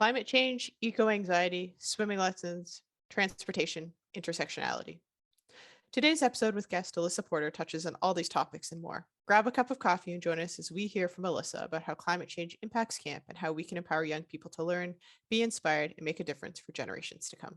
Climate change, eco-anxiety, swimming lessons, transportation, intersectionality. Today's episode with guest Alyssa Porter touches on all these topics and more. Grab a cup of coffee and join us as we hear from Alyssa about how climate change impacts camp and how we can empower young people to learn, be inspired, and make a difference for generations to come.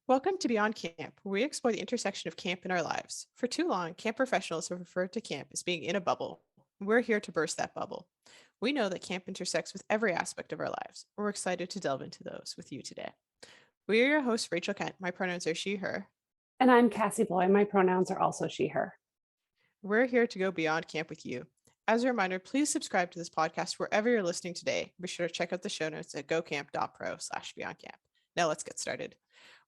Welcome to Beyond Camp, where we explore the intersection of camp in our lives. For too long, camp professionals have referred to camp as being in a bubble. We're here to burst that bubble. We know that camp intersects with every aspect of our lives. We're excited to delve into those with you today. We are your hosts, Rachel Kent. My pronouns are she, her. And I'm Cassie Bloy. My pronouns are also she, her. We're here to go beyond camp with you. As a reminder, please subscribe to this podcast wherever you're listening today. Be sure to check out the show notes at gocamp.pro/beyondcamp. Now let's get started.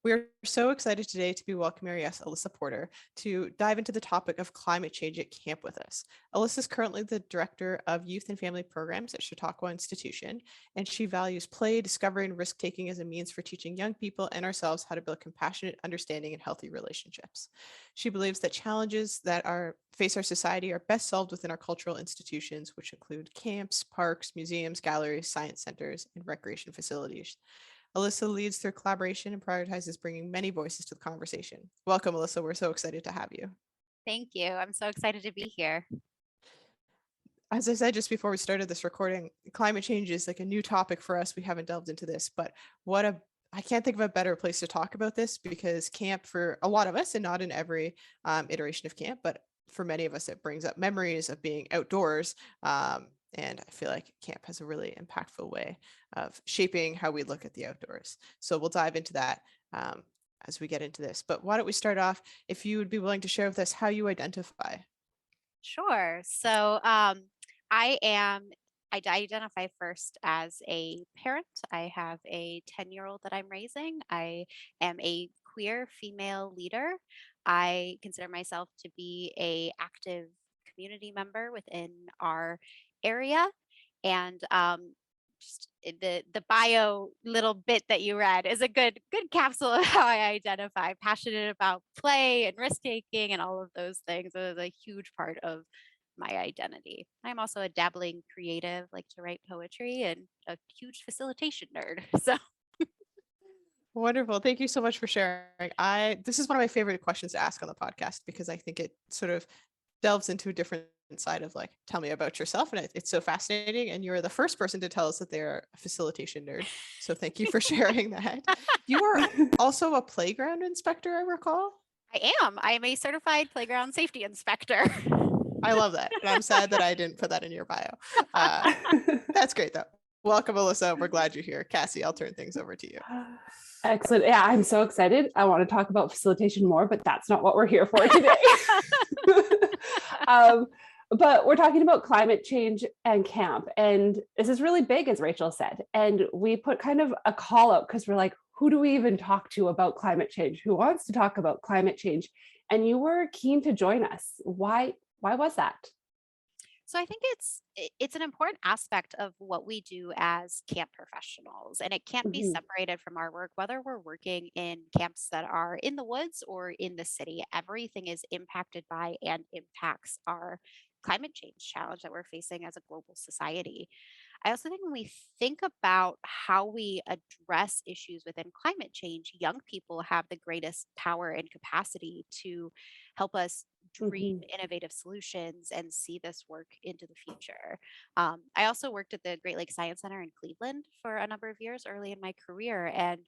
We are so excited today to be welcoming our guest, Alyssa Porter, to dive into the topic of climate change at camp with us. Alyssa is currently the Director of Youth and Family Programs at Chautauqua Institution, and she values play, discovery, and risk-taking as a means for teaching young people and ourselves how to build compassionate, understanding, and healthy relationships. She believes that challenges that face our society are best solved within our cultural institutions, which include camps, parks, museums, galleries, science centers, and recreation facilities. Alyssa leads through collaboration and prioritizes bringing many voices to the conversation. Welcome, Alyssa. We're so excited to have you. Thank you. I'm so excited to be here. As I said just before we started this recording, climate change is like a new topic for us. We haven't delved into this, but I can't think of a better place to talk about this, because camp, for a lot of us, and not in every iteration of camp, but for many of us, it brings up memories of being outdoors. And I feel like camp has a really impactful way of shaping how we look at the outdoors. So we'll dive into that as we get into this. But why don't we start off, if you would be willing to share with us how you identify? Sure. So I identify first as a parent. I have a 10-year-old that I'm raising. I am a queer female leader. I consider myself to be an active community member within our area. And just the bio little bit that you read is a good capsule of how I identify. Passionate about play and risk taking and all of those things. It is a huge part of my identity. I'm also a dabbling creative, like to write poetry, and a huge facilitation nerd. So Wonderful. Thank you so much for sharing. This is one of my favorite questions to ask on the podcast, because I think it sort of delves into a different side of, like, tell me about yourself. And it's so fascinating. And you're the first person to tell us that they're a facilitation nerd. So thank you for sharing that. You are also a playground inspector, I recall. I am. I am a certified playground safety inspector. I love that. And I'm sad that I didn't put that in your bio. That's great, though. Welcome, Alyssa. We're glad you're here. Cassie, I'll turn things over to you. Excellent. Yeah, I'm so excited. I want to talk about facilitation more, but that's not what we're here for today. But we're talking about climate change and camp. And this is really big, as Rachel said. And we put kind of a call out, because we're like, who do we even talk to about climate change? Who wants to talk about climate change? And you were keen to join us. Why was that? So I think it's an important aspect of what we do as camp professionals, and it can't be separated from our work, whether we're working in camps that are in the woods or in the city. Everything is impacted by and impacts our climate change challenge that we're facing as a global society. I also think when we think about how we address issues within climate change, young people have the greatest power and capacity to help us dream innovative solutions and see this work into the future. I also worked at the Great Lakes Science Center in Cleveland for a number of years early in my career, and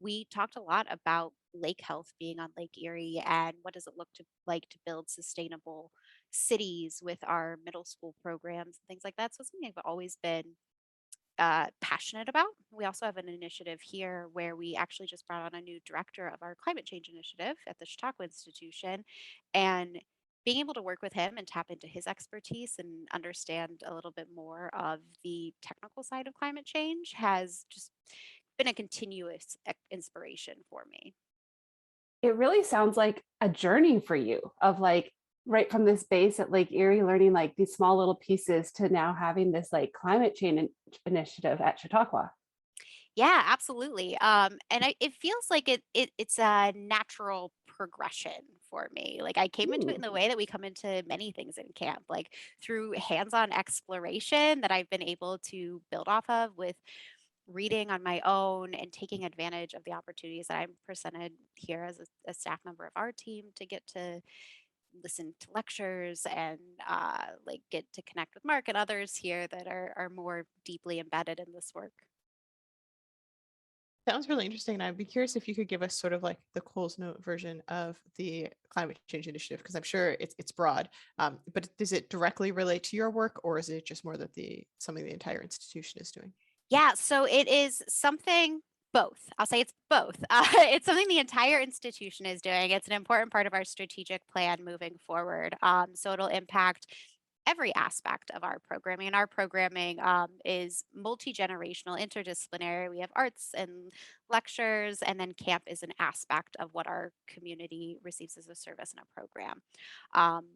we talked a lot about lake health being on Lake Erie and what does it look like to build sustainable cities with our middle school programs and things like that. So it's something I've always been passionate about. We also have an initiative here where we actually just brought on a new director of our climate change initiative at the Chautauqua Institution, and being able to work with him and tap into his expertise and understand a little bit more of the technical side of climate change has just been a continuous inspiration for me. It really sounds like a journey for you, of like right from this base at Lake Erie, learning like these small little pieces, to now having this like climate change initiative at Chautauqua. Yeah, absolutely. It feels like it's a natural progression for me. Like I came into it in Ooh. the way that we come into many things in camp, like through hands-on exploration that I've been able to build off of with reading on my own and taking advantage of the opportunities that I'm presented here as a staff member of our team to get to listen to lectures and like get to connect with Mark and others here that are more deeply embedded in this work. Sounds really interesting. And I'd be curious if you could give us sort of like the Coles Note version of the climate change initiative, because I'm sure it's broad. But does it directly relate to your work, or is it just more that the something the entire institution is doing? Yeah, so it is something both. I'll say it's both. It's something the entire institution is doing. It's an important part of our strategic plan moving forward. So it'll impact every aspect of our programming. And our programming is multi generational, interdisciplinary. We have arts and lectures, and then camp is an aspect of what our community receives as a service in a program. Um,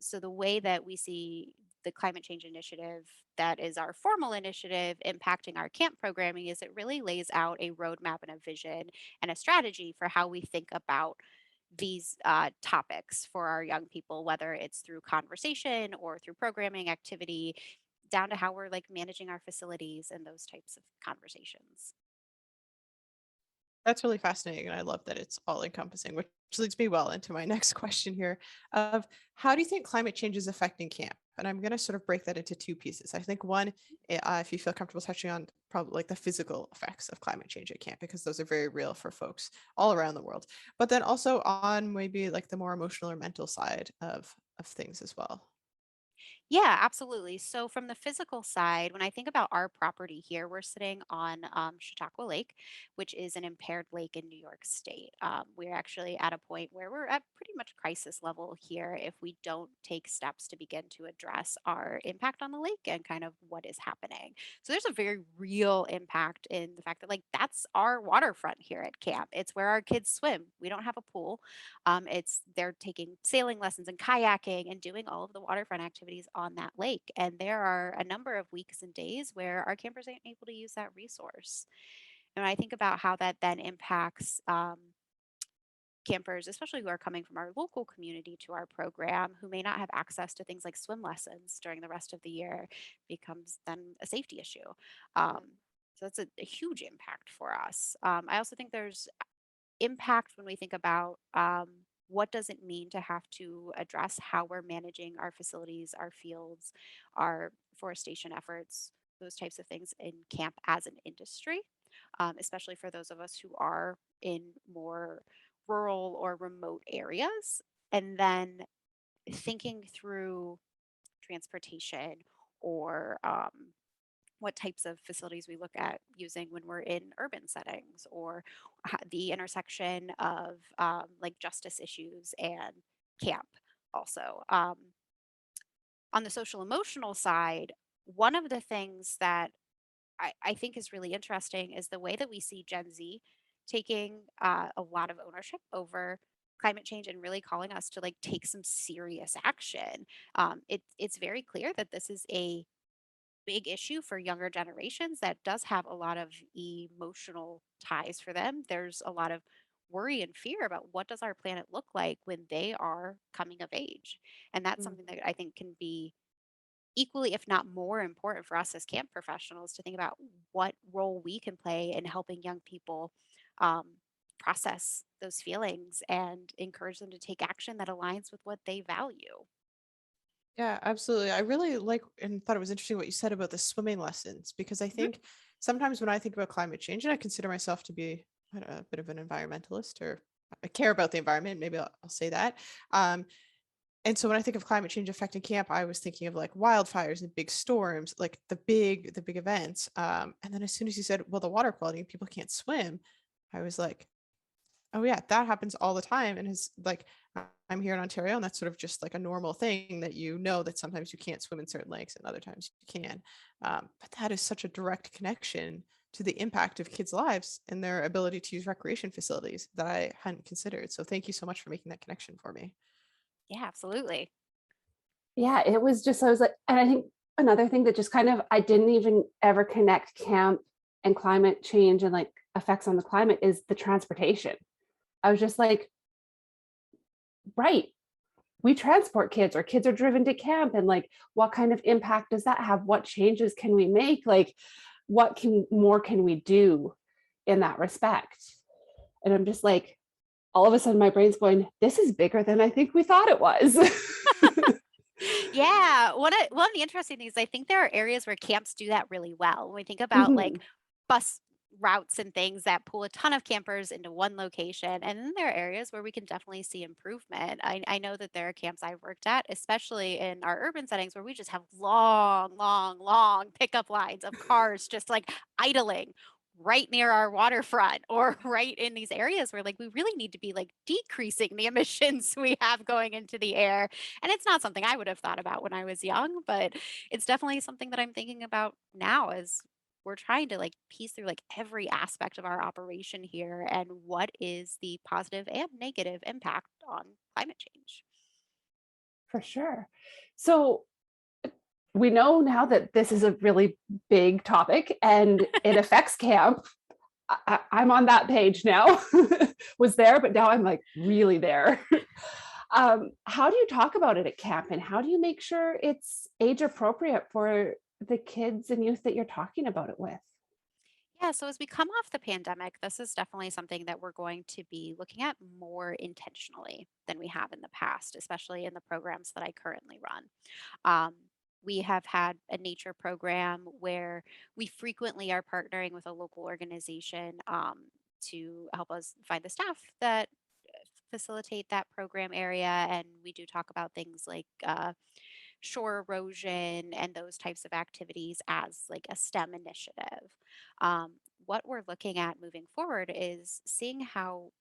so the way that we see the climate change initiative that is our formal initiative impacting our camp programming is it really lays out a roadmap and a vision and a strategy for how we think about these topics for our young people, whether it's through conversation or through programming activity, down to how we're like managing our facilities and those types of conversations. That's really fascinating, and I love that it's all encompassing, which leads me well into my next question here of how do you think climate change is affecting camp? And I'm going to sort of break that into two pieces. I think one, if you feel comfortable touching on probably like the physical effects of climate change at camp, because those are very real for folks all around the world. But then also on maybe like the more emotional or mental side of things as well. Yeah, absolutely. So, from the physical side, when I think about our property here, we're sitting on Chautauqua Lake, which is an impaired lake in New York State. We're actually at a point where we're at pretty much crisis level here if we don't take steps to begin to address our impact on the lake and kind of what is happening. So, there's a very real impact in the fact that, like, that's our waterfront here at camp. It's where our kids swim. We don't have a pool. It's they're taking sailing lessons and kayaking and doing all of the waterfront activities on that lake. And there are a number of weeks and days where our campers aren't able to use that resource. And I think about how that then impacts campers, especially who are coming from our local community to our program, who may not have access to things like swim lessons during the rest of the year, becomes then a safety issue. So that's a huge impact for us. I also think there's impact when we think about what does it mean to have to address how we're managing our facilities, our fields, our forestation efforts, those types of things in camp as an industry, especially for those of us who are in more rural or remote areas. And then thinking through transportation or what types of facilities we look at using when we're in urban settings or the intersection of like justice issues and camp also. On the social emotional side, one of the things that I think is really interesting is the way that we see Gen Z taking a lot of ownership over climate change and really calling us to like take some serious action. It's very clear that this is a big issue for younger generations that does have a lot of emotional ties for them. There's a lot of worry and fear about what does our planet look like when they are coming of age. And that's Mm. something that I think can be equally, if not more important for us as camp professionals to think about what role we can play in helping young people um, process those feelings and encourage them to take action that aligns with what they value. Yeah, absolutely. I really like and thought it was interesting what you said about the swimming lessons, because I Mhm. think sometimes when I think about climate change, and I consider myself to be a bit of an environmentalist, or I care about the environment, maybe I'll say that. Um, and so when I think of climate change affecting camp, I was thinking of like wildfires and big storms, like the big events. And then as soon as you said, well, the water quality and people can't swim, I was like, oh yeah, that happens all the time. And is like I'm here in Ontario, and that's sort of just like a normal thing that you know that sometimes you can't swim in certain lakes and other times you can. But that is such a direct connection to the impact of kids' lives and their ability to use recreation facilities that I hadn't considered. So thank you so much for making that connection for me. Yeah, absolutely. Yeah, it was just, I was like, and I think another thing that just kind of, I didn't even ever connect camp and climate change and like effects on the climate is the transportation. I was just like, right, we transport kids, or kids are driven to camp, and like, what kind of impact does that have? What changes can we make? Like, what can we do in that respect? And I'm just like, all of a sudden my brain's going, this is bigger than I think we thought it was. Yeah. One of the interesting things, I think there are areas where camps do that really well. When we think about like Mhm. bus routes and things that pull a ton of campers into one location. And then there are areas where we can definitely see improvement. I know that there are camps I've worked at, especially in our urban settings, where we just have long, long, long pickup lines of cars just like idling right near our waterfront or right in these areas where like we really need to be like decreasing the emissions we have going into the air. And it's not something I would have thought about when I was young, but it's definitely something that I'm thinking about now as we're trying to like piece through like every aspect of our operation here and what is the positive and negative impact on climate change. For sure. So we know now that this is a really big topic and it affects camp. I'm on that page now. Was there, but now I'm like really there. How do you talk about it at camp, and how do you make sure it's age appropriate for the kids and youth that you're talking about it with? Yeah, so as we come off the pandemic, this is definitely something that we're going to be looking at more intentionally than we have in the past, especially in the programs that I currently run. Um, we have had a nature program where we frequently are partnering with a local organization to help us find the staff that facilitate that program area. And we do talk about things like shore erosion and those types of activities as like a STEM initiative. What we're looking at moving forward is seeing how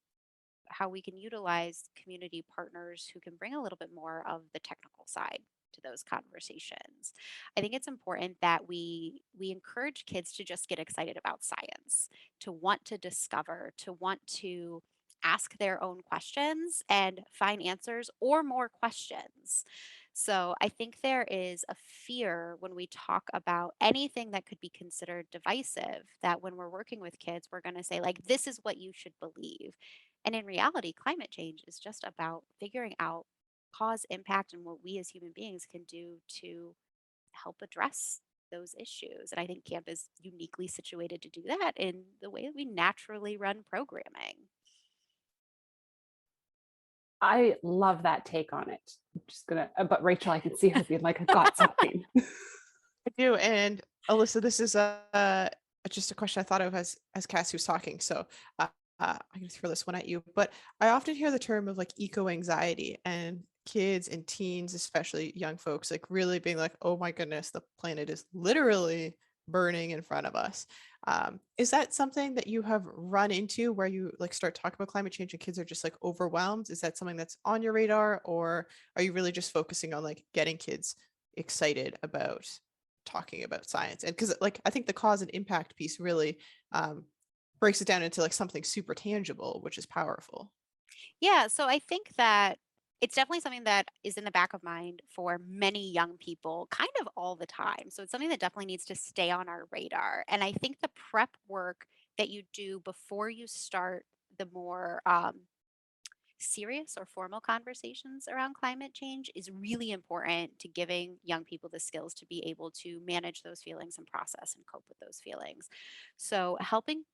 we can utilize community partners who can bring a little bit more of the technical side to those conversations. I think it's important that we encourage kids to just get excited about science, to want to discover, to want to ask their own questions and find answers or more questions. So I think there is a fear when we talk about anything that could be considered divisive, that when we're working with kids, we're going to say, like, this is what you should believe. And in reality, climate change is just about figuring out cause, impact, and what we as human beings can do to help address those issues. And I think camp is uniquely situated to do that in the way that we naturally run programming. I love that take on it. I'm just gonna, but Rachel, I can see her being like, I got something. I do. And Alyssa, this is just a question I thought of as Cassie was talking. So I'm going to throw this one at you. But I often hear the term of like eco anxiety, and kids and teens, especially young folks, like really being like, oh my goodness, the planet is literally burning in front of us. Is that something that you have run into where you like start talking about climate change and kids are just like overwhelmed? Is that something that's on your radar, or are you really just focusing on like getting kids excited about talking about science? And because like I think the cause and impact piece really breaks it down into like something super tangible, which is powerful. Yeah, so I think that it's definitely something that is in the back of mind for many young people kind of all the time. So it's something that definitely needs to stay on our radar. And I think the prep work that you do before you start the more serious or formal conversations around climate change is really important to giving young people the skills to be able to manage those feelings and process and cope with those feelings. So helping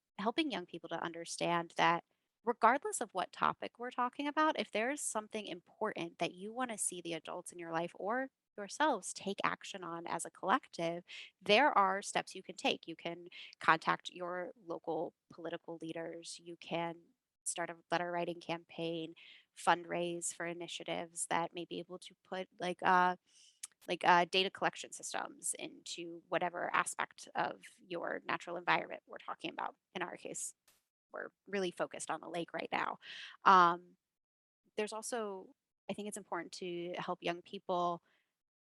young people to understand that regardless of what topic we're talking about, if there's something important that you want to see the adults in your life or yourselves take action on as a collective, there are steps you can take. You can contact your local political leaders. You can start a letter writing campaign, fundraise for initiatives that may be able to put data collection systems into whatever aspect of your natural environment we're talking about. In our case, we're really focused on the lake right now. Um, there's also, I think it's important to help young people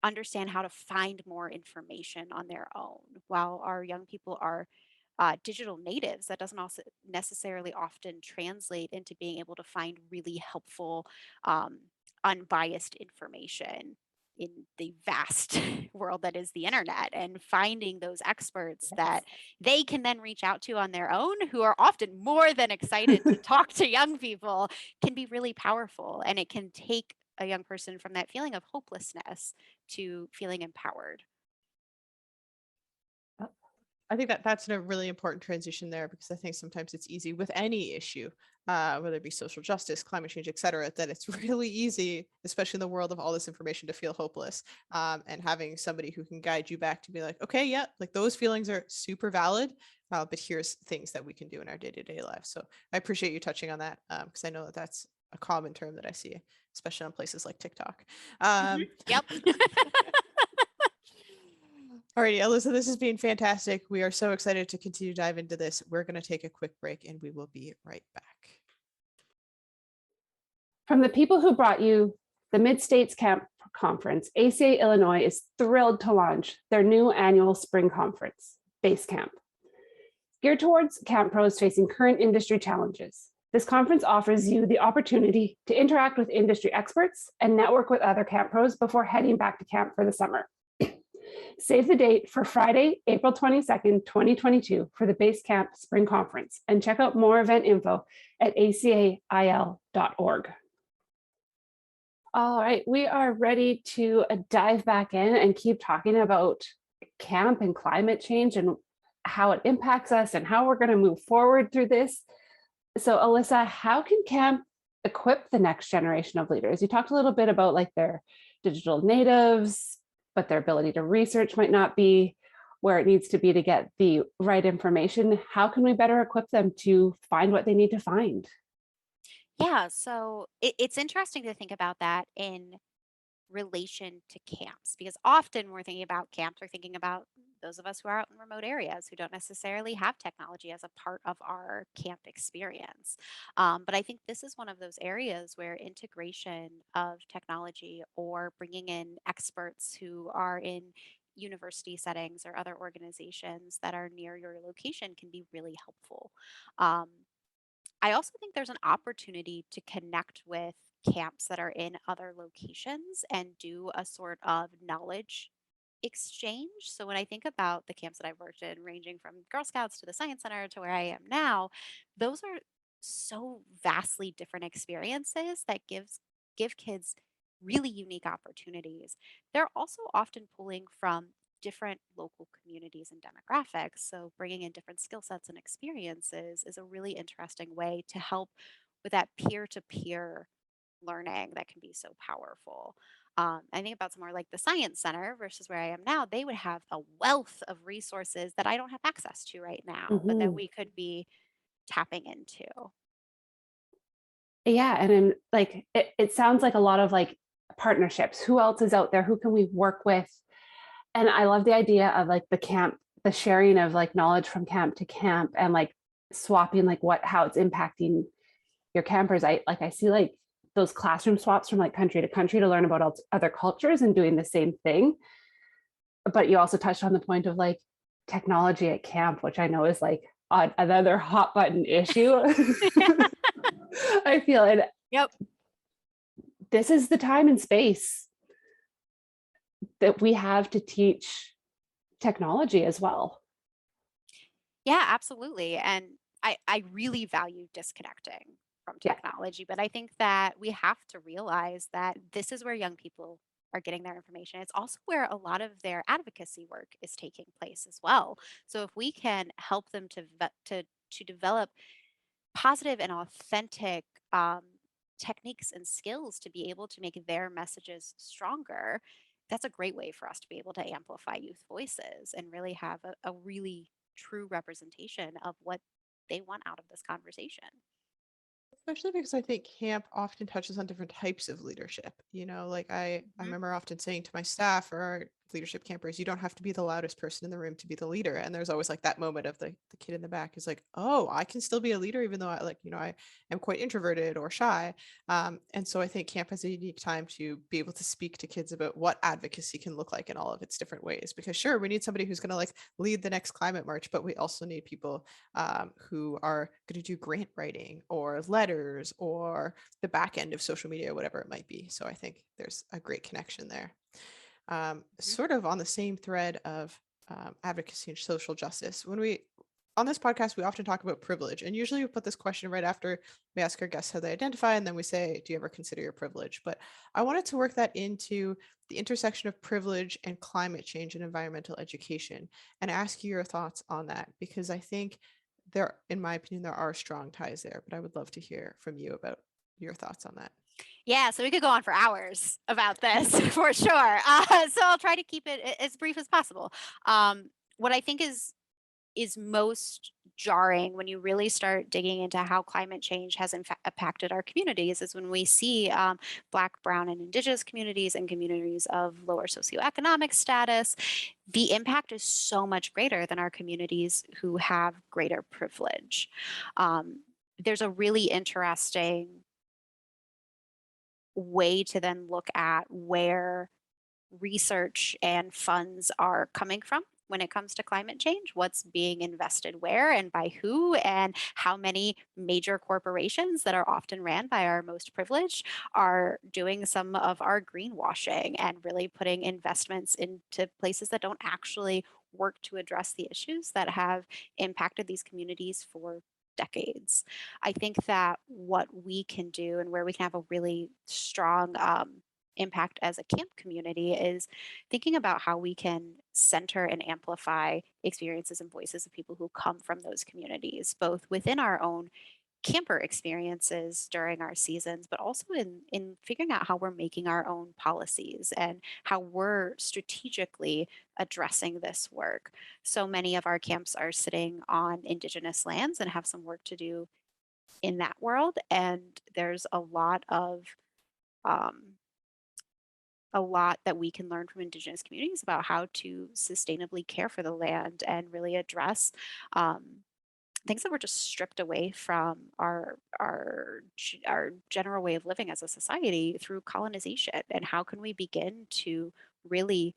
understand how to find more information on their own. While our young people are digital natives, that doesn't also necessarily often translate into being able to find really helpful, um, unbiased information. in the vast world that is the internet, and finding those experts that they can then reach out to on their own, who are often more than excited to talk to young people, can be really powerful. And it can take a young person from that feeling of hopelessness to feeling empowered. I think that that's a really important transition there, because I think sometimes it's easy with any issue, whether it be social justice, climate change, et cetera, that it's really easy, especially in the world of all this information, to feel hopeless. And having somebody who can guide you back to be like, okay, yeah, like those feelings are super valid, but here's things that we can do in our day-to-day lives. So I appreciate you touching on that, because I know that that's a common term that I see, especially on places like TikTok. Yep. Alrighty, Alyssa, this has been fantastic. We are so excited to continue to dive into this. We're going to take a quick break and we will be right back. From the people who brought you the Mid-States Camp Conference, ACA Illinois is thrilled to launch their new annual spring conference, Base Camp. Geared towards camp pros facing current industry challenges, this conference offers you the opportunity to interact with industry experts and network with other camp pros before heading back to camp for the summer. Save the date for Friday, April 22nd, 2022 for the Base Camp Spring Conference, and check out more event info at acail.org. All right, we are ready to dive back in and keep talking about camp and climate change and how it impacts us and how we're going to move forward through this. So Alyssa, how can camp equip the next generation of leaders? You talked a little bit about like their digital natives, but their ability to research might not be where it needs to be to get the right information. How can we better equip them to find what they need to find? Yeah, so it's interesting to think about that in relation to camps, because often we're thinking about camps, we're thinking about those of us who are out in remote areas who don't necessarily have technology as a part of our camp experience. But I think this is one of those areas where integration of technology or bringing in experts who are in university settings or other organizations that are near your location can be really helpful. Um, I also think there's an opportunity to connect with camps that are in other locations and do a sort of knowledge exchange. So when I think about the camps that I've worked in, ranging from Girl Scouts to the Science Center to where I am now, those are so vastly different experiences that give kids really unique opportunities. They're also often pulling from different local communities and demographics. So bringing in different skill sets and experiences is a really interesting way to help with that peer-to-peer learning that can be so powerful. I think about somewhere like the Science Center versus where I am now, they would have a wealth of resources that I don't have access to right now, but that Mhm. we could be tapping into. Yeah, and then like it sounds like a lot of like partnerships. Who else is out there? Who can we work with? And I love the idea of like the camp, the sharing of like knowledge from camp to camp and like swapping like how it's impacting your campers. I see like those classroom swaps from like country to country to learn about other cultures and doing the same thing. But you also touched on the point of like technology at camp, which I know is like another hot button issue. I feel it. Yep. This is the time and space that we have to teach technology as well. Yeah, absolutely. And I really value disconnecting from Yeah. technology, but I think that we have to realize that this is where young people are getting their information. It's also where a lot of their advocacy work is taking place as well. So if we can help them to develop positive and authentic techniques and skills to be able to make their messages stronger, that's a great way for us to be able to amplify youth voices and really have a really true representation of what they want out of this conversation. Especially because I think camp often touches on different types of leadership. You know, like I Mhm. remember often saying to my staff or our leadership campers, you don't have to be the loudest person in the room to be the leader. And there's always like that moment of the kid in the back is like, oh, I can still be a leader, even though I I am quite introverted or shy. And so I think camp has a unique time to be able to speak to kids about what advocacy can look like in all of its different ways. Because sure, we need somebody who's going to like lead the next climate march, but we also need people who are going to do grant writing or letters or the back end of social media, whatever it might be. So I think there's a great connection there. Mhm. Sort of on the same thread of advocacy and social justice, when we on this podcast, we often talk about privilege, and usually we put this question right after we ask our guests how they identify, and then we say, do you ever consider your privilege? But I wanted to work that into the intersection of privilege and climate change and environmental education and ask you your thoughts on that, because I think there, in my opinion, there are strong ties there, but I would love to hear from you about your thoughts on that. Yeah, so we could go on for hours about this for sure. So I'll try to keep it as brief as possible. What I think is most jarring when you really start digging into how climate change has impacted our communities is when we see Black, Brown, and Indigenous communities and communities of lower socioeconomic status. The impact is so much greater than our communities who have greater privilege. There's a really interesting way to then look at where research and funds are coming from when it comes to climate change, what's being invested where and by who, and how many major corporations that are often ran by our most privileged are doing some of our greenwashing and really putting investments into places that don't actually work to address the issues that have impacted these communities for decades. I think that what we can do and where we can have a really strong impact as a camp community is thinking about how we can center and amplify experiences and voices of people who come from those communities, both within our own camper experiences during our seasons, but also in figuring out how we're making our own policies and how we're strategically addressing this work. So many of our camps are sitting on Indigenous lands and have some work to do in that world. And there's um, a lot that we can learn from Indigenous communities about how to sustainably care for the land and really address um, things that were just stripped away from our general way of living as a society through colonization. And how can we begin to really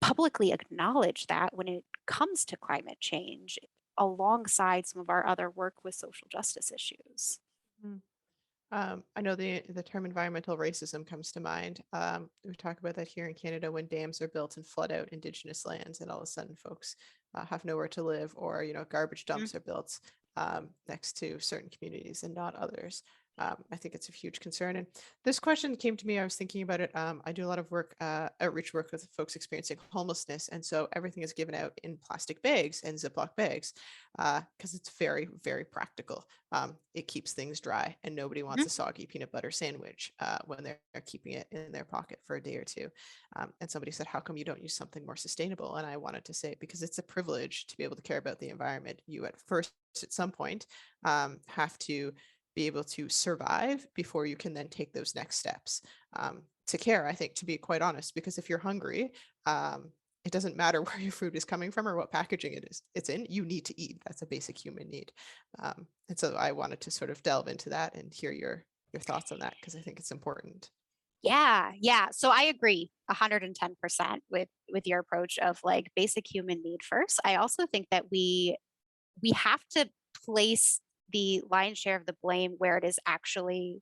publicly acknowledge that when it comes to climate change, alongside some of our other work with social justice issues? Mm. I know the term environmental racism comes to mind. We talk about that here in Canada when dams are built and flood out Indigenous lands, and all of a sudden folks have nowhere to live, or garbage dumps are built next to certain communities and not others. I think it's a huge concern. And this question came to me. I was thinking about it. I do a lot of work, outreach work with folks experiencing homelessness, and so everything is given out in plastic bags and Ziploc bags because it's very, very practical. It keeps things dry, and nobody wants Mhm. a soggy peanut butter sandwich when they're keeping it in their pocket for a day or two. And somebody said, how come you don't use something more sustainable? And I wanted to say, because it's a privilege to be able to care about the environment. You at first, at some point, have to be able to survive before you can then take those next steps to care, I think, to be quite honest, because if you're hungry, it doesn't matter where your food is coming from or what packaging it's in, you need to eat. That's a basic human need. And so I wanted to sort of delve into that and hear your thoughts on that, because I think it's important. Yeah, yeah. So I agree 110% with your approach of like basic human need first. I also think that we have to place the lion's share of the blame where it is actually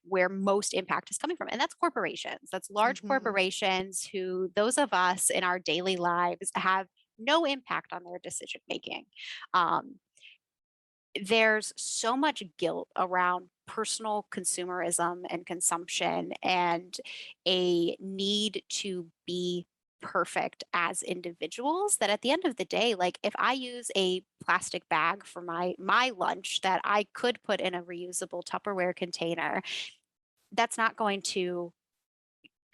where most impact is coming from. And that's corporations. That's large Mhm. corporations who those of us in our daily lives have no impact on their decision making. Um, there's so much guilt around personal consumerism and consumption and a need to be perfect as individuals that at the end of the day, like if I use a plastic bag for my lunch that I could put in a reusable Tupperware container, that's not going to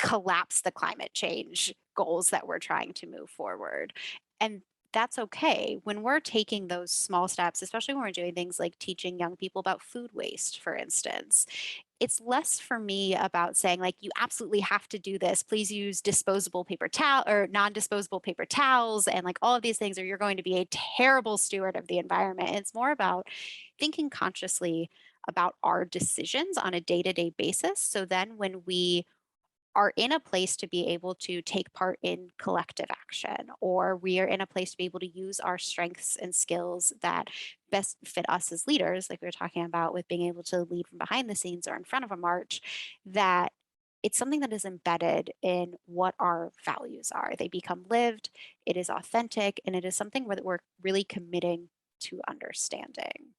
collapse the climate change goals that we're trying to move forward. And that's okay. When we're taking those small steps, especially when we're doing things like teaching young people about food waste, for instance, it's less for me about saying like, you absolutely have to do this. Please use disposable paper towel or non-disposable paper towels and like all of these things, or you're going to be a terrible steward of the environment. It's more about thinking consciously about our decisions on a day-to-day basis. So then when we are in a place to be able to take part in collective action, or we are in a place to be able to use our strengths and skills that best fit us as leaders, like we were talking about with being able to lead from behind the scenes or in front of a march, that it's something that is embedded in what our values are. They become lived, it is authentic, and it is something that we're really committing to understanding.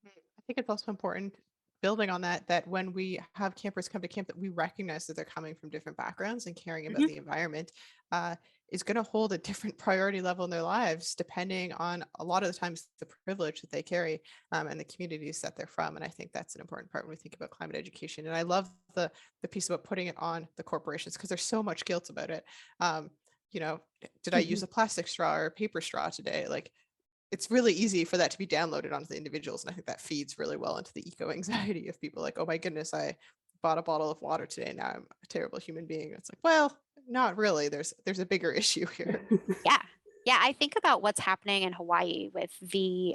I think it's also important, building on that, that when we have campers come to camp, that we recognize that they're coming from different backgrounds and caring about Mhm. the environment uh, is going to hold a different priority level in their lives, depending on a lot of the times the privilege that they carry and the communities that they're from. And I think that's an important part when we think about climate education. And I love the piece about putting it on the corporations, because there's so much guilt about it. Um, you know, did I use Mhm. a plastic straw or a paper straw today? Like, it's really easy for that to be downloaded onto the individuals. And I think that feeds really well into the eco anxiety of people like, oh my goodness, I bought a bottle of water today. Now I'm a terrible human being. It's like, well, not really. There's a bigger issue here. Yeah. Yeah, I think about what's happening in Hawaii with the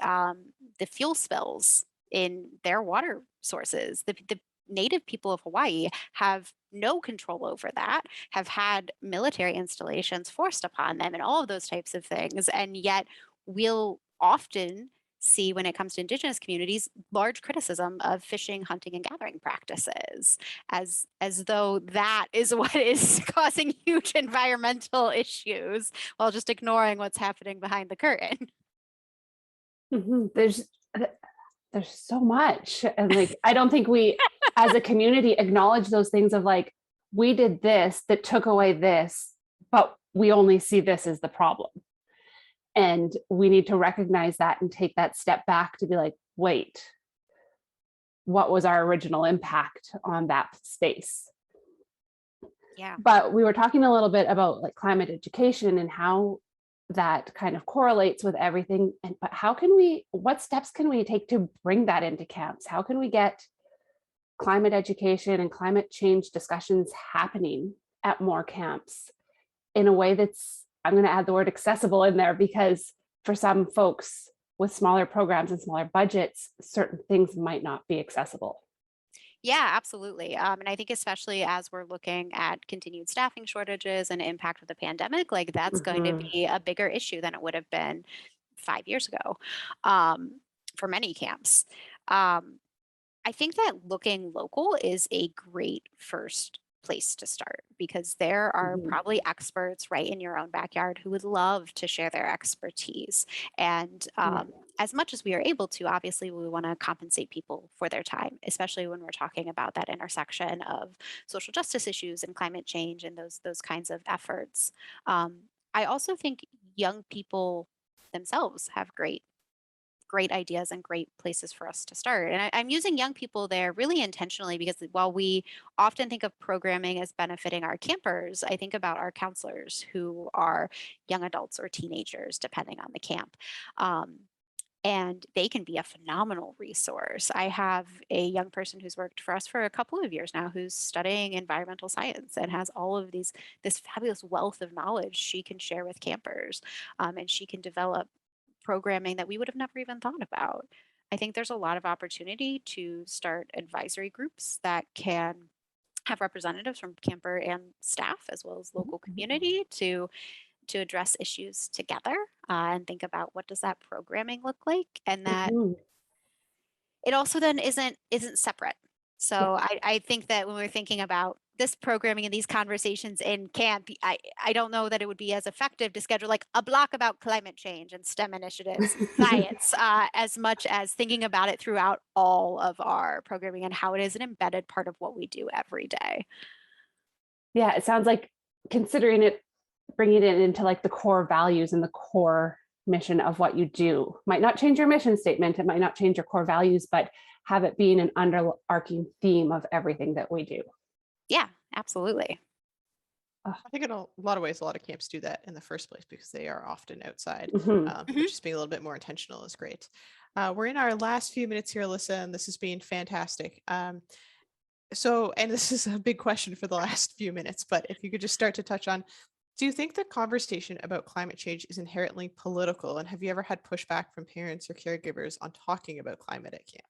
fuel spills in their water sources. The native people of Hawaii have no control over that, have had military installations forced upon them and all of those types of things. And yet we'll often see, when it comes to indigenous communities, large criticism of fishing, hunting, and gathering practices, as though that is what is causing huge environmental issues, while just ignoring what's happening behind the curtain. Mhm. There's so much, and like I don't think we as a community acknowledge those things of like, we did this that took away this, but we only see this as the problem. And we need to recognize that and take that step back to be like, wait, what was our original impact on that space? Yeah. But we were talking a little bit about like climate education and how that kind of correlates with everything. And but how can we, what steps can we take to bring that into camps? How can we get climate education and climate change discussions happening at more camps in a way that's, I'm going to add the word accessible in there, because for some folks with smaller programs and smaller budgets, certain things might not be accessible. Yeah, absolutely. And I think especially as we're looking at continued staffing shortages and impact of the pandemic, like that's going to Mhm. be a bigger issue than it would have been 5 years ago, um, for many camps. Um, I think that looking local is a great first place to start, because there are Mhm. probably experts right in your own backyard who would love to share their expertise. And Yeah. as much as we are able to, obviously, we want to compensate people for their time, especially when we're talking about that intersection of social justice issues and climate change and those kinds of efforts. Um, I also think young people themselves have great ideas and great places for us to start. And I'm using young people there really intentionally, because while we often think of programming as benefiting our campers, I think about our counselors who are young adults or teenagers, depending on the camp. Um, and they can be a phenomenal resource. I have a young person who's worked for us for a couple of years now, who's studying environmental science and has all of this fabulous wealth of knowledge she can share with campers, and she can develop programming that we would have never even thought about. I think there's a lot of opportunity to start advisory groups that can have representatives from camper and staff, as well as local community, to address issues together, and think about what does that programming look like, and that Mhm. it also then isn't separate. Yeah. So I think that when we're thinking about this programming and these conversations in camp, I don't know that it would be as effective to schedule like a block about climate change and STEM initiatives and science, as much as thinking about it throughout all of our programming and how it is an embedded part of what we do every day. Yeah, it sounds like considering it, bringing it into like the core values and the core mission of what you do might not change your mission statement. It might not change your core values, but have it being an underarching theme of everything that we do. Yeah, absolutely. I think in a lot of ways, a lot of camps do that in the first place because they are often outside. Mhm. But just being a little bit more intentional is great. We're in our last few minutes here, Alyssa, and this has been fantastic. And this is a big question for the last few minutes, but if you could just start to touch on, do you think the conversation about climate change is inherently political? And have you ever had pushback from parents or caregivers on talking about climate at camp?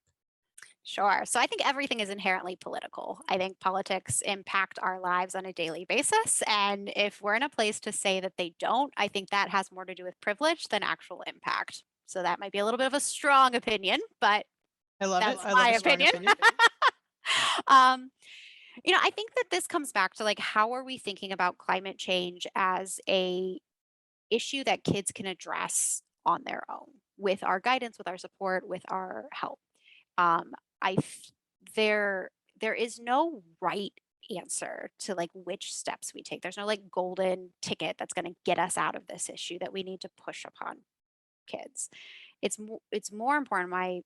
Sure. So I think everything is inherently political. I think politics impact our lives on a daily basis. And if we're in a place to say that they don't, I think that has more to do with privilege than actual impact. So that might be a little bit of a strong opinion, but I love it. that's I love my a strong opinion. opinion. um, I think that this comes back to like, how are we thinking about climate change as a issue that kids can address on their own with our guidance, with our support, with our help? Um, I f- there is no right answer to like which steps we take. There's no like golden ticket that's going to get us out of this issue that we need to push upon kids. It's more important, my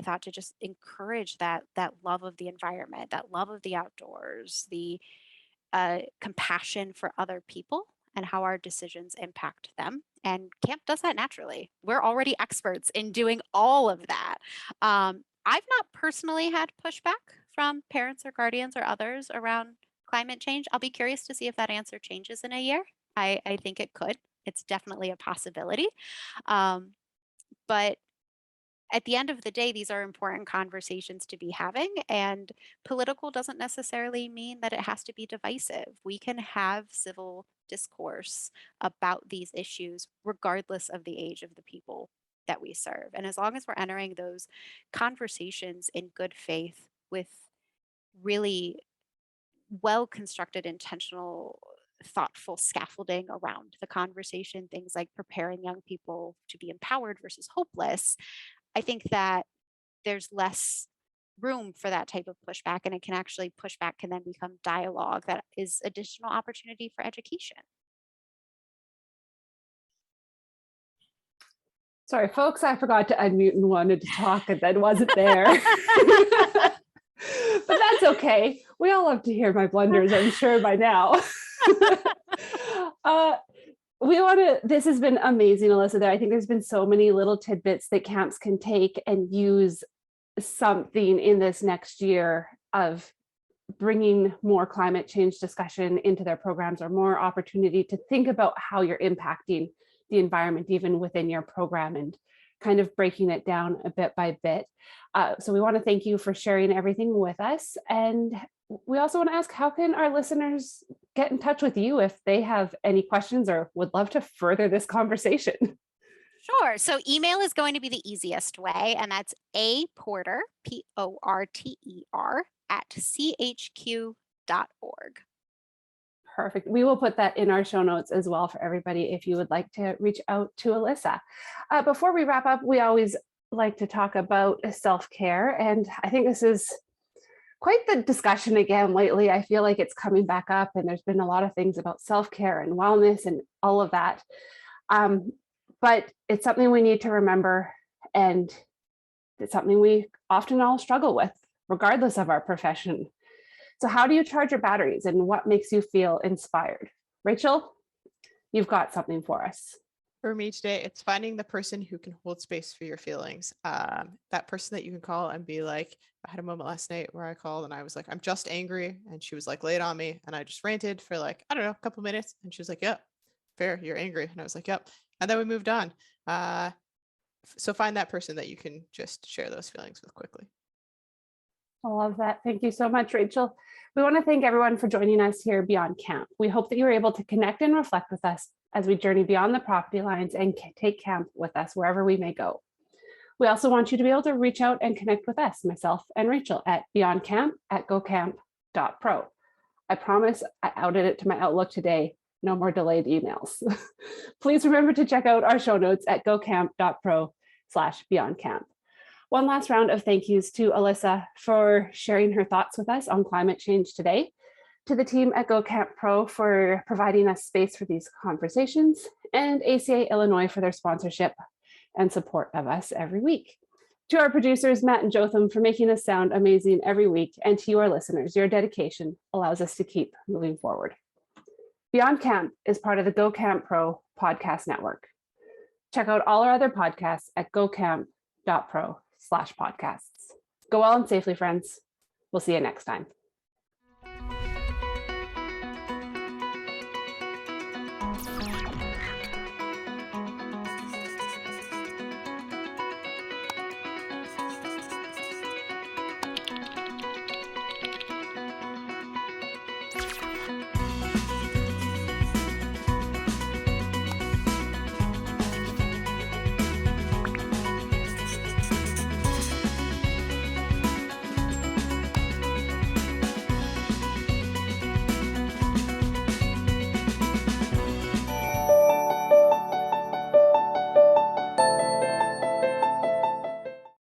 thought, to just encourage that love of the environment, that love of the outdoors, the compassion for other people and how our decisions impact them. And camp does that naturally. We're already experts in doing all of that. I've not personally had pushback from parents or guardians or others around climate change. I'll be curious to see if that answer changes in a year. I think it could. It's definitely a possibility. Um, but at the end of the day, these are important conversations to be having, and political doesn't necessarily mean that it has to be divisive. We can have civil discourse about these issues, regardless of the age of the people that we serve. And as long as we're entering those conversations in good faith with really well constructed, intentional, thoughtful scaffolding around the conversation, things like preparing young people to be empowered versus hopeless, I think that there's less room for that type of pushback, and it can actually, pushback can then become dialogue that is additional opportunity for education. Sorry, folks, I forgot to unmute and wanted to talk and then wasn't there. But that's okay. We all love to hear my blunders, I'm sure by now. This has been amazing, Alyssa. I think there's been so many little tidbits that camps can take and use something in this next year of bringing more climate change discussion into their programs, or more opportunity to think about how you're impacting the environment even within your program, and kind of breaking it down a bit by bit. So we want to thank you for sharing everything with us. And we also want to ask, how can our listeners get in touch with you if they have any questions or would love to further this conversation? Sure. So email is going to be the easiest way, and that's A Porter, Porter, at chq.org. Perfect. We will put that in our show notes as well for everybody if you would like to reach out to Alyssa. Before we wrap up, we always like to talk about self-care. And I think this is quite the discussion again lately. I feel like it's coming back up, and there's been a lot of things about self-care and wellness and all of that. But it's something we need to remember, and it's something we often all struggle with, regardless of our profession. So how do you charge your batteries, and what makes you feel inspired? Rachel, you've got something for us. For me today, it's finding the person who can hold space for your feelings. That person that you can call and be like, I had a moment last night where I called and I was like, I'm just angry. And she was like, lay it on me. And I just ranted for like, I don't know, a couple minutes. And she was like, yep, fair, you're angry. And I was like, yep. And then we moved on. So find that person that you can just share those feelings with quickly. I love that. Thank you so much, Rachel. We want to thank everyone for joining us here beyond camp. We hope that you were able to connect and reflect with us as we journey beyond the property lines and take camp with us wherever we may go. We also want you to be able to reach out and connect with us, myself and Rachel, at beyondcamp@gocamp.pro. I promise I outed it to my Outlook today. No more delayed emails. Please remember to check out our show notes at gocamp.pro/beyondcamp. One last round of thank yous to Alyssa for sharing her thoughts with us on climate change today, to the team at GoCamp Pro for providing us space for these conversations, and ACA Illinois for their sponsorship and support of us every week. To our producers, Matt and Jotham, for making us sound amazing every week, and to you, our listeners, your dedication allows us to keep moving forward. Beyond Camp is part of the Go Camp Pro podcast network. Check out all our other podcasts at gocamp.pro/podcasts. Go well and safely, friends. We'll see you next time.